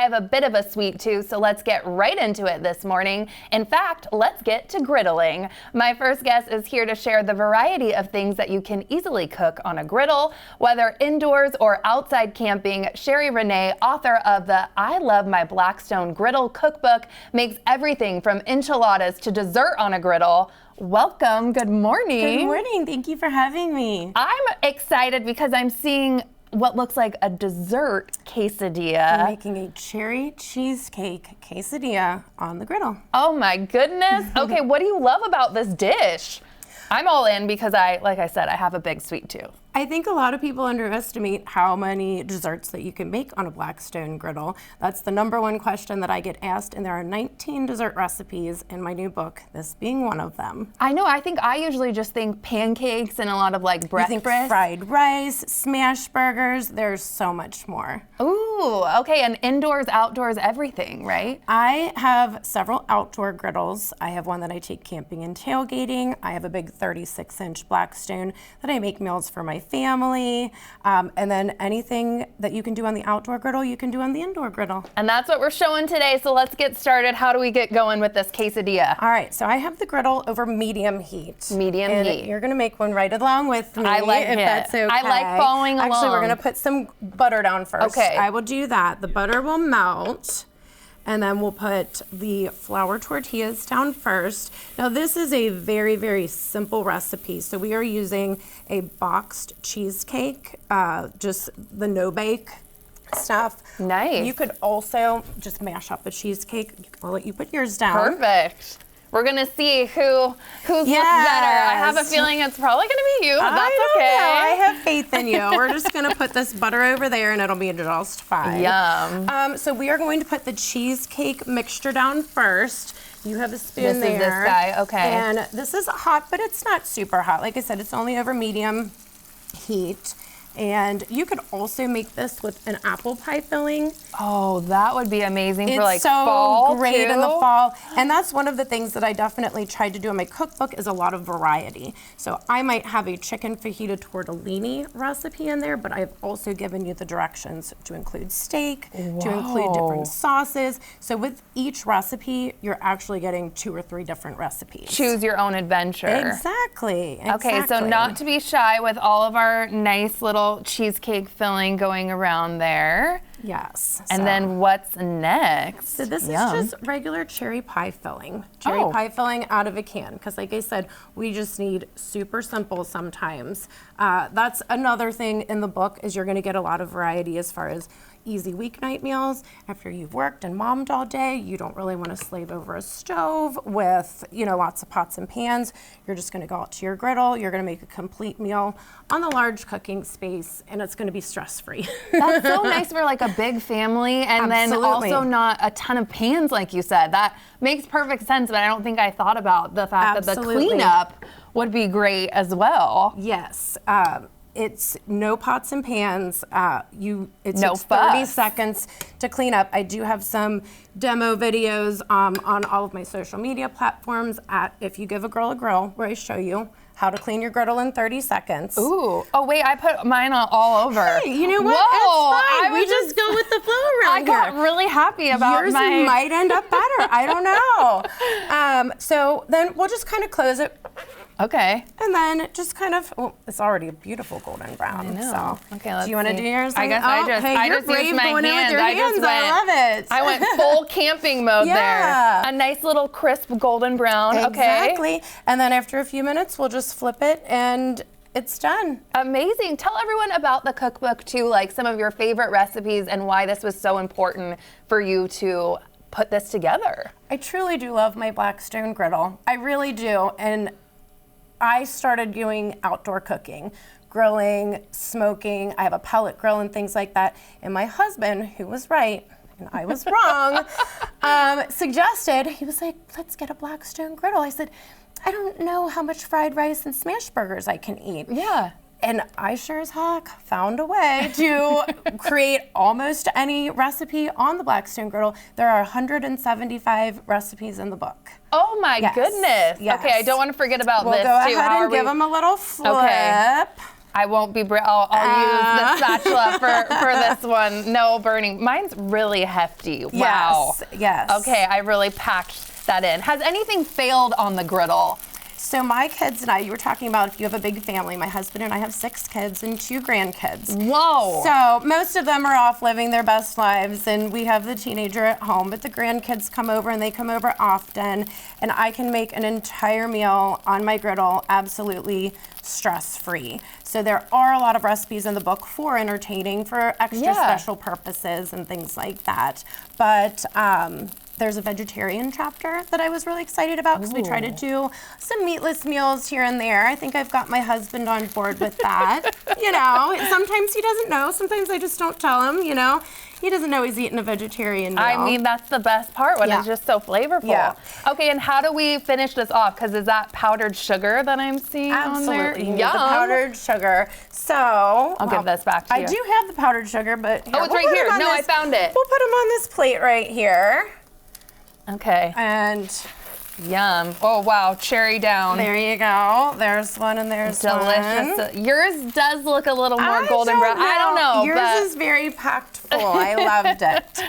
have a bit of a sweet tooth, so let's get right into it this morning. In fact, let's get to griddling. My first guest is here to share the variety of things that you can easily cook on a griddle, whether indoors or outside camping. Cheri Reneè, author of the I Love My Blackstone Griddle cookbook, makes everything from enchiladas to dessert on a griddle. Welcome. Good morning. Good morning. Thank you for having me. I'm excited because I'm seeing what looks like a dessert quesadilla. I'm making a cherry cheesecake quesadilla on the griddle. Oh my goodness. Okay, what do you love about this dish? I'm all in because like I said, I have a big sweet tooth. I think a lot of people underestimate how many desserts that you can make on a Blackstone griddle. That's the #1 question that I get asked, and there are 19 dessert recipes in my new book, this being one of them. I know, I think I usually just think pancakes and a lot of like breakfast. You think fried rice, smash burgers, there's so much more. Ooh, okay, and indoors, outdoors, everything, right? I have several outdoor griddles. I have one that I take camping and tailgating. I have a big 36-inch Blackstone that I make meals for my family, and then anything that you can do on the outdoor griddle, you can do on the indoor griddle. And that's what we're showing today, so let's get started. How do we get going with this quesadilla? All right, so I have the griddle over medium heat. Medium heat. You're gonna make one right along with me, I like if it. that's okay. I like following along. Actually, we're gonna put some butter down first. Okay. I will do that. The butter will melt. And then we'll put the flour tortillas down first. Now this is a very, very simple recipe. So we are using a boxed cheesecake, just the no-bake stuff. Nice. You could also just mash up a cheesecake. I'll let you put yours down. Perfect. We're gonna see who's looks better. I have a feeling it's probably gonna be you, but that's okay. I have faith in you. We're just gonna put this butter over there and it'll be just fine. Yum. So we are going to put the cheesecake mixture down first. You have a spoon there. This is this guy, okay. And this is hot, but it's not super hot. Like I said, it's only over medium heat. And you could also make this with an apple pie filling. Oh, that would be amazing for like so fall great too. in the fall. And that's one of the things that I definitely tried to do in my cookbook is a lot of variety. So I might have a chicken fajita tortellini recipe in there, but I've also given you the directions to include steak, to include different sauces. So with each recipe, you're actually getting 2 or 3 different recipes. Choose your own adventure. Exactly. Okay, so not to be shy with all of our nice little cheesecake filling going around there. Yes. And then what's next? So this is just regular cherry pie filling. Cherry pie filling out of a can. Because like I said, we just need super simple sometimes. That's another thing in the book is you're going to get a lot of variety as far as easy weeknight meals. After you've worked and mommed all day, you don't really want to slave over a stove with, lots of pots and pans. You're just going to go out to your griddle. You're going to make a complete meal on the large cooking space, and it's going to be stress-free. That's so nice for like a big family, and then also not a ton of pans, like you said. That makes perfect sense, but I don't think I thought about the fact that the cleanup would be great as well. Yes. It's no pots and pans. It no takes 30 fuss. seconds to clean up. I do have some demo videos on all of my social media platforms at If You Give a Girl a Grill, where I show you how to clean your griddle in 30 seconds. Ooh. Oh, wait, I put mine all over. Hey, you know what? Whoa, It's fine. We just go with the flow around here. I got really happy about Yours might end up better. I don't know. So then we'll just kind of close it. Okay. And then just kind of, it's already a beautiful golden brown. I know. So, okay, let's do you want to do yours? I guess I just used my hands. I love it. I went full camping mode there. A nice little crisp golden brown. Exactly. Okay. And then after a few minutes, we'll just flip it and it's done. Amazing. Tell everyone about the cookbook too, like some of your favorite recipes and why this was so important for you to put this together. I truly do love my Blackstone griddle. I really do. And I started doing outdoor cooking, grilling, smoking. I have a pellet grill and things like that. And my husband, who was right, and I was wrong, suggested, he was like, let's get a Blackstone griddle. I said, I don't know how much fried rice and smash burgers I can eat. Yeah. And I sure as heck found a way to create almost any recipe on the Blackstone Griddle. There are 175 recipes in the book. Oh my goodness. Yes. Okay, I don't want to forget about this too. We'll go ahead How and give them a little flip. Okay. I won't be, I'll use the spatula for this one. No burning. Mine's really hefty. Wow. Yes. Okay, I really packed that in. Has anything failed on the griddle? So my kids and I, you were talking about if you have a big family. My husband and I have 6 kids and 2 grandkids. Whoa. So most of them are off living their best lives, and we have the teenager at home, but the grandkids come over, and they come over often, and I can make an entire meal on my griddle absolutely stress-free. So there are a lot of recipes in the book for entertaining, for extra special purposes and things like that. But there's a vegetarian chapter that I was really excited about because we try to do some meatless meals here and there. I think I've got my husband on board with that. You know, sometimes he doesn't know. Sometimes I just don't tell him, you know. He doesn't know he's eating a vegetarian meal. I mean, that's the best part when it's just so flavorful. Yeah. Okay, and how do we finish this off? Because is that powdered sugar that I'm seeing on there? Absolutely. You need the powdered sugar. So I'll give this back to you. I do have the powdered sugar, but here, it's right here. No, I found it. We'll put them on this plate right here. Okay. And yum. Oh, wow. Cherry down. There you go. There's one and there's delicious. one. Yours does look a little more golden brown. I don't know. Yours is very packed full. I loved it.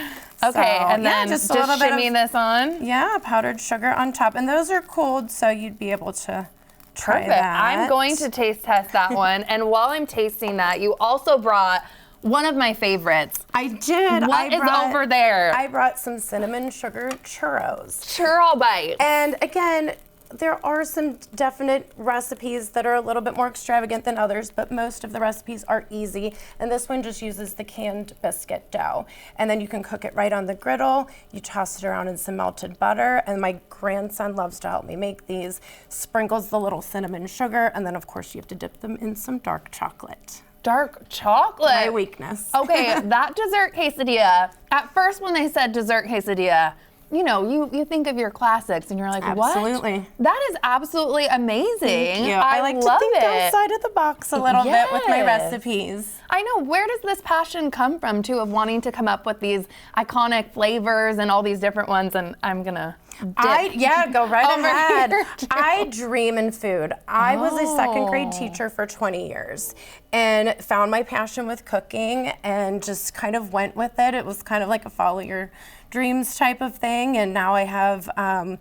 Okay, so, and then just shimmy this on. Yeah, powdered sugar on top. And those are cold, so you'd be able to try Perfect. that. I'm going to taste test that one. And while I'm tasting that, you also brought one of my favorites. I did. What is over there? I brought some cinnamon sugar churros. Churro bites. And again, there are some definite recipes that are a little bit more extravagant than others, but most of the recipes are easy. And this one just uses the canned biscuit dough. And then you can cook it right on the griddle. You toss it around in some melted butter. And my grandson loves to help me make these. Sprinkles the little cinnamon sugar. And then, of course, you have to dip them in some dark chocolate. Dark chocolate. My weakness. Okay, that dessert quesadilla. At first, when they said dessert quesadilla, you know, you think of your classics and you're like, what? Absolutely. That is absolutely amazing. Thank you. I like to think outside of the box a little bit with my recipes. I know. Where does this passion come from, too, of wanting to come up with these iconic flavors and all these different ones? And I'm going to go right ahead. I dream in food. I was a second grade teacher for 20 years and found my passion with cooking and just kind of went with it. It was kind of like a follow your dreams type of thing. And now I have my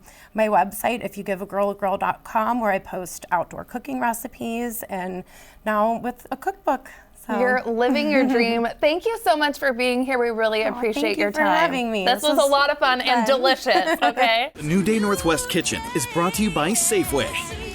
website, ifyougivagirlagrill.com, where I post outdoor cooking recipes, and now with a cookbook. So. You're living your dream. Thank you so much for being here. We really appreciate your time. Thank you for having me. This was a lot of fun and delicious, okay? The New Day Northwest Kitchen is brought to you by Safeway.